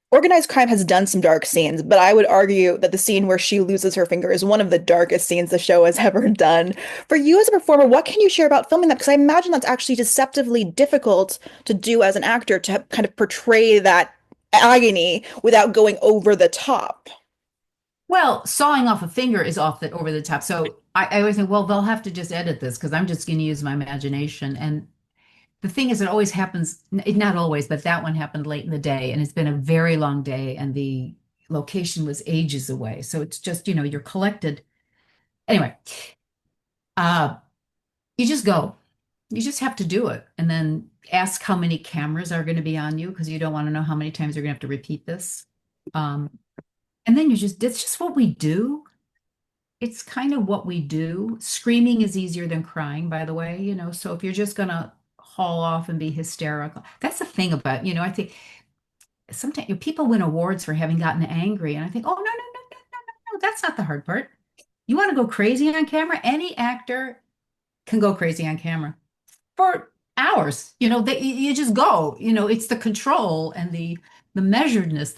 Organized crime has done some dark scenes, but I would argue that the scene where she loses her finger is one of the darkest scenes the show has ever done. For you as a performer, what can you share about filming that? Because I imagine that's actually deceptively difficult to do as an actor to kind of portray that agony without going over the top. Well, sawing off a finger is off the over the top. So I always think, well, they'll have to just edit this because I'm just going to use my imagination. And the thing is, it always happens, not always, but that one happened late in the day, and it's been a very long day, and the location was ages away. So it's just, you're collected. Anyway, uh, you just go. You just have to do it. And then ask how many cameras are going to be on you because you don't want to know how many times you're going to have to repeat this. Um, and then it's just what we do. It's kind of what we do. Screaming is easier than crying, by the way, So if you're just gonna haul off and be hysterical, that's the thing about, I think sometimes people win awards for having gotten angry, and I think, oh no, no, no, no, no, no, no, that's not the hard part. You want to go crazy on camera? Any actor can go crazy on camera for hours. You just go. It's the control and the measuredness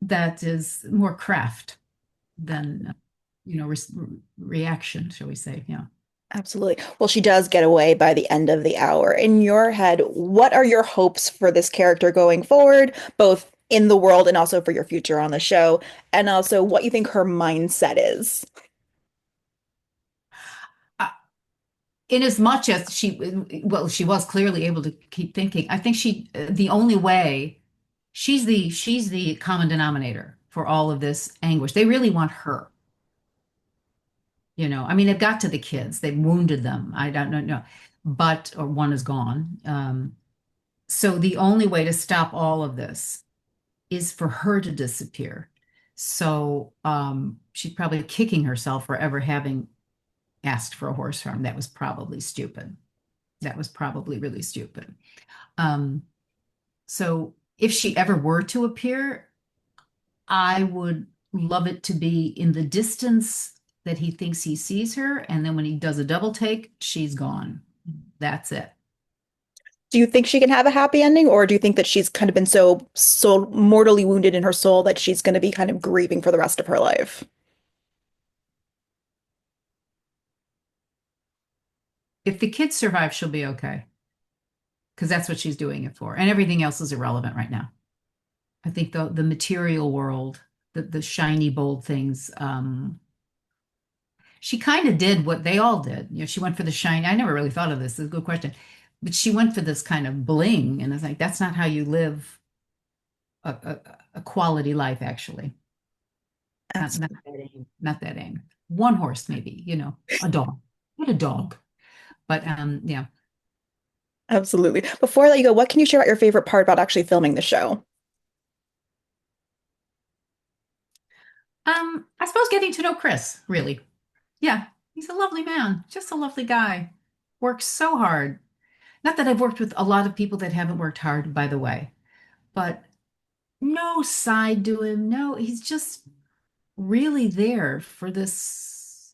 that is more craft than reaction, shall we say? Yeah. Absolutely. Well, she does get away by the end of the hour. In your head, what are your hopes for this character going forward, both in the world and also for your future on the show, and also what you think her mindset is? Uh, in as much as she was clearly able to keep thinking. I think the only way she's the common denominator for all of this anguish. They really want her. I mean, it got to the kids. They wounded them. I don't know, no, but or one is gone. So the only way to stop all of this is for her to disappear. So she's probably kicking herself for ever having asked for a horse farm. That was probably stupid. That was probably really stupid. Um, so if she ever were to appear, I would love it to be in the distance that he thinks he sees her, and then when he does a double take, she's gone. That's it. Do you think she can have a happy ending, or do you think that she's kind of been so mortally wounded in her soul that she's going to be kind of grieving for the rest of her life? If the kids survive, she'll be okay because that's what she's doing it for, and everything else is irrelevant right now. I think the material world, the shiny, bold things. She kind of did what they all did. She went for the shiny. I never really thought of this. It's a good question, but she went for this kind of bling, and it's like that's not how you live a quality life, actually. Not Absolutely. that aim. Not that aim. One horse, maybe. A dog. What a dog. But yeah. Absolutely. Before I let you go, what can you share about your favorite part about actually filming the show? I suppose getting to know Chris, really. Yeah, he's a lovely man, just a lovely guy. Works so hard. Not that I've worked with a lot of people that haven't worked hard, by the way, but no side to him. No, he's just really there for this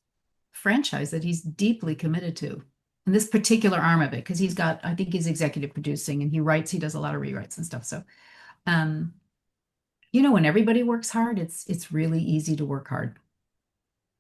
franchise that he's deeply committed to. And this particular arm of it, because I think he's executive producing and he does a lot of rewrites and stuff. So, um, when everybody works hard, it's really easy to work hard.